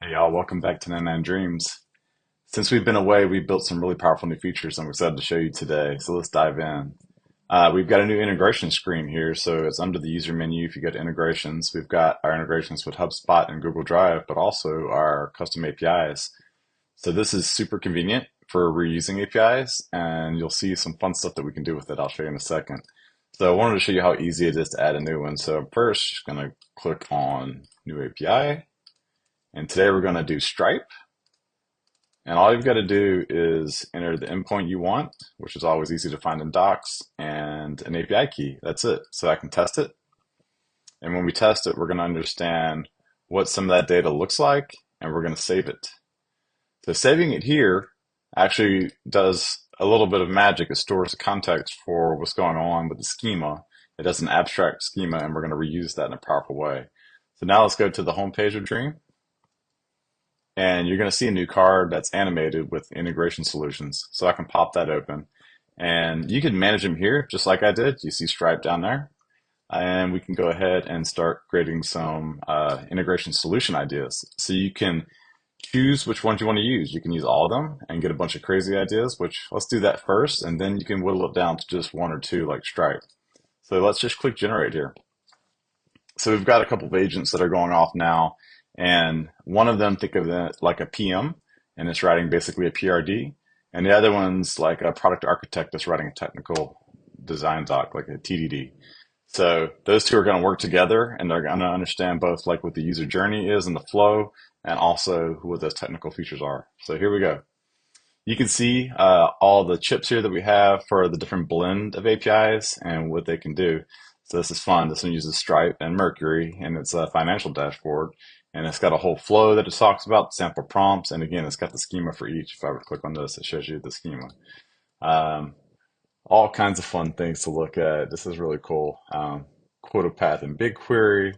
Hey y'all, welcome back to 99 Dreams. Since we've been away, we've built some really powerful new features I'm excited to show you today. So let's dive in. We've got a new integration screen here. So it's under the user menu. If you go to integrations, we've got our integrations with HubSpot and Google Drive, but also our custom APIs. So this is super convenient for reusing APIs, and you'll see some fun stuff that we can do with it. I'll show you in a second. So I wanted to show you how easy it is to add a new one. So first, just going to click on New API. And today we're going to do Stripe. And all you've got to do is enter the endpoint you want, which is always easy to find in Docs, and an API key. That's it. So I can test it. And when we test it, we're going to understand what some of that data looks like, and we're going to save it. So saving it here actually does a little bit of magic. It stores the context for what's going on with the schema. It does an abstract schema, and we're going to reuse that in a powerful way. So now let's go to the home page of Dream. And you're going to see a new card that's animated with integration solutions. So I can pop that open. And you can manage them here just like I did. You see Stripe down there. And we can go ahead and start creating some integration solution ideas. So you can choose which ones you want to use. You can use all of them and get a bunch of crazy ideas, which let's do that first. And then you can whittle it down to just one or two like Stripe. So let's just click generate here. So we've got a couple of agents that are going off now. And one of them, think of it like a PM, and it's writing basically a PRD. And the other one's like a product architect that's writing a technical design doc, like a TDD. So those two are going to work together, and they're going to understand both like what the user journey is and the flow, and also what those technical features are. So here we go. You can see all the chips here that we have for the different blend of APIs and what they can do. So this is fun. This one uses Stripe and Mercury, and it's a financial dashboard. And it's got a whole flow that it talks about, sample prompts, and again, it's got the schema for each. If I were to click on this, it shows you the schema. All kinds of fun things to look at. This is really cool. Quota path in BigQuery,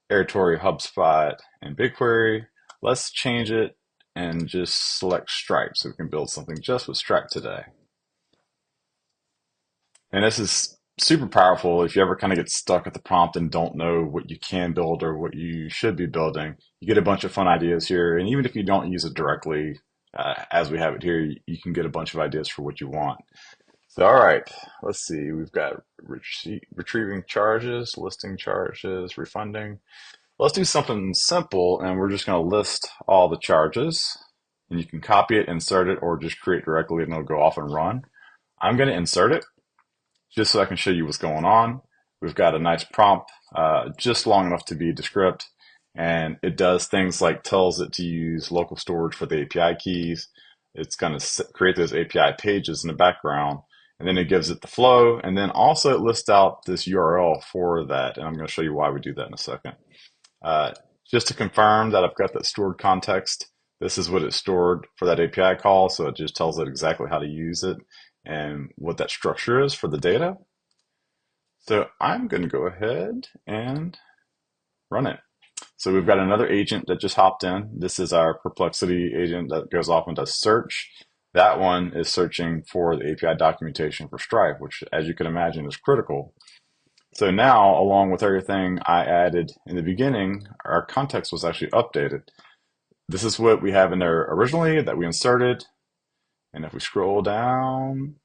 Airtory, HubSpot, and BigQuery. Let's change it and just select Stripe so we can build something just with Stripe today. And this is super powerful if you ever kind of get stuck at the prompt and don't know what you can build or what you should be building. You get a bunch of fun ideas here. And even if you don't use it directly, as we have it here, you can get a bunch of ideas for what you want. So, all right, let's see. We've got retrieving charges, listing charges, refunding. Let's do something simple, and we're just going to list all the charges. And you can copy it, insert it, or just create directly, and it'll go off and run. I'm going to insert it, just so I can show you what's going on. We've got a nice prompt, just long enough to be descript, and it does things like tells it to use local storage for the API keys. It's going to create those API pages in the background, and then it gives it the flow, and then also it lists out this URL for that, and I'm going to show you why we do that in a second. Just to confirm that I've got that stored context, this is what it stored for that API call, so it just tells it exactly how to use it and what that structure is for the data. So I'm going to go ahead and run it. So we've got another agent that just hopped in. This is our Perplexity agent that goes off and does search. That one is searching for the API documentation for Stripe, which, as you can imagine, is critical. So now, along with everything I added in the beginning, our context was actually updated. This is what we have in there originally that we inserted. And if we scroll down,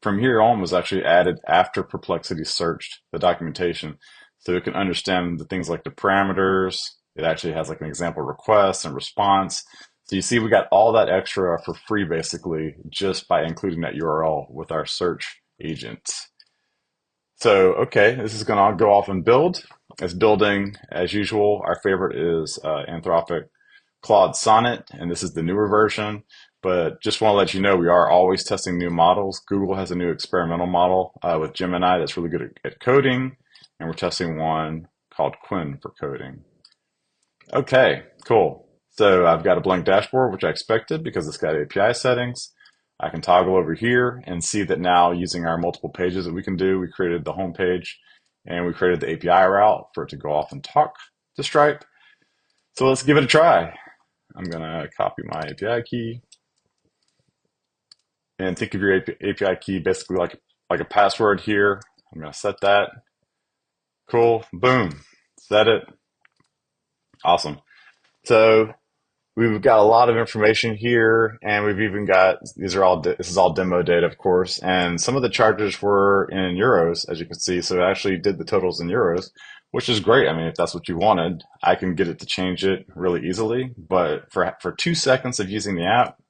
from here on was actually added after Perplexity searched the documentation. So it can understand the things like the parameters. It actually has like an example request and response. So you see we got all that extra for free basically just by including that URL with our search agent. So, okay, this is going to go off and build. It's building as usual. Our favorite is Anthropic Claude Sonnet, and this is the newer version. But just want to let you know, we are always testing new models. Google has a new experimental model with Gemini that's really good at coding, and we're testing one called Quinn for coding. Okay, cool. So I've got a blank dashboard, which I expected because it's got API settings. I can toggle over here and see that now using our multiple pages that we can do, we created the home page and we created the API route for it to go off and talk to Stripe. So let's give it a try. I'm going to copy my API key. And think of your API key basically like a password here. I'm going to set that. Cool. Boom. Set it. Awesome. So we've got a lot of information here, and we've even got this is all demo data, of course, and some of the charges were in euros, as you can see. So it actually did the totals in euros, which is great. I mean, if that's what you wanted, I can get it to change it really easily. But for 2 seconds of using the app,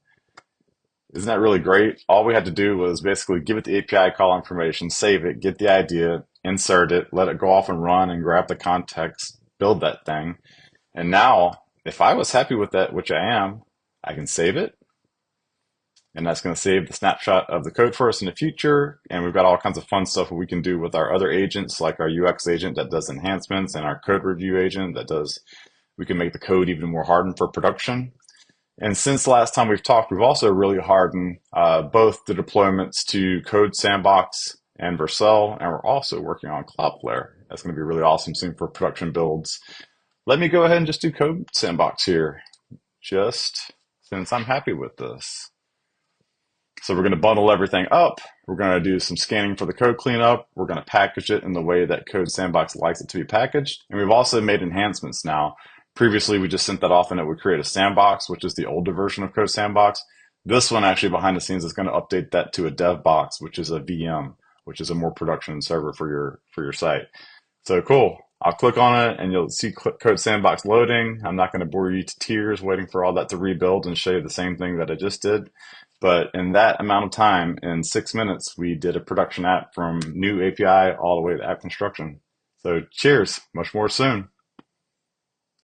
isn't that really great? All we had to do was basically give it the API call information, save it, get the idea, insert it, let it go off and run, and grab the context, build that thing. And now, if I was happy with that, which I am, I can save it. And that's going to save the snapshot of the code for us in the future. And we've got all kinds of fun stuff we can do with our other agents, like our UX agent that does enhancements and our code review agent we can make the code even more hardened for production. And since the last time we've talked, we've also really hardened both the deployments to Code Sandbox and Vercel, and we're also working on Cloudflare. That's going to be really awesome soon for production builds. Let me go ahead and just do Code Sandbox here, just since I'm happy with this. So we're going to bundle everything up. We're going to do some scanning for the code cleanup. We're going to package it in the way that Code Sandbox likes it to be packaged. And we've also made enhancements now. Previously, we just sent that off and it would create a sandbox, which is the older version of Code Sandbox. This one actually behind the scenes is going to update that to a dev box, which is a VM, which is a more production server for your site. So cool. I'll click on it and you'll see Code Sandbox loading. I'm not going to bore you to tears waiting for all that to rebuild and show you the same thing that I just did. But in that amount of time, in 6 minutes, we did a production app from new API all the way to app construction. So cheers, much more soon.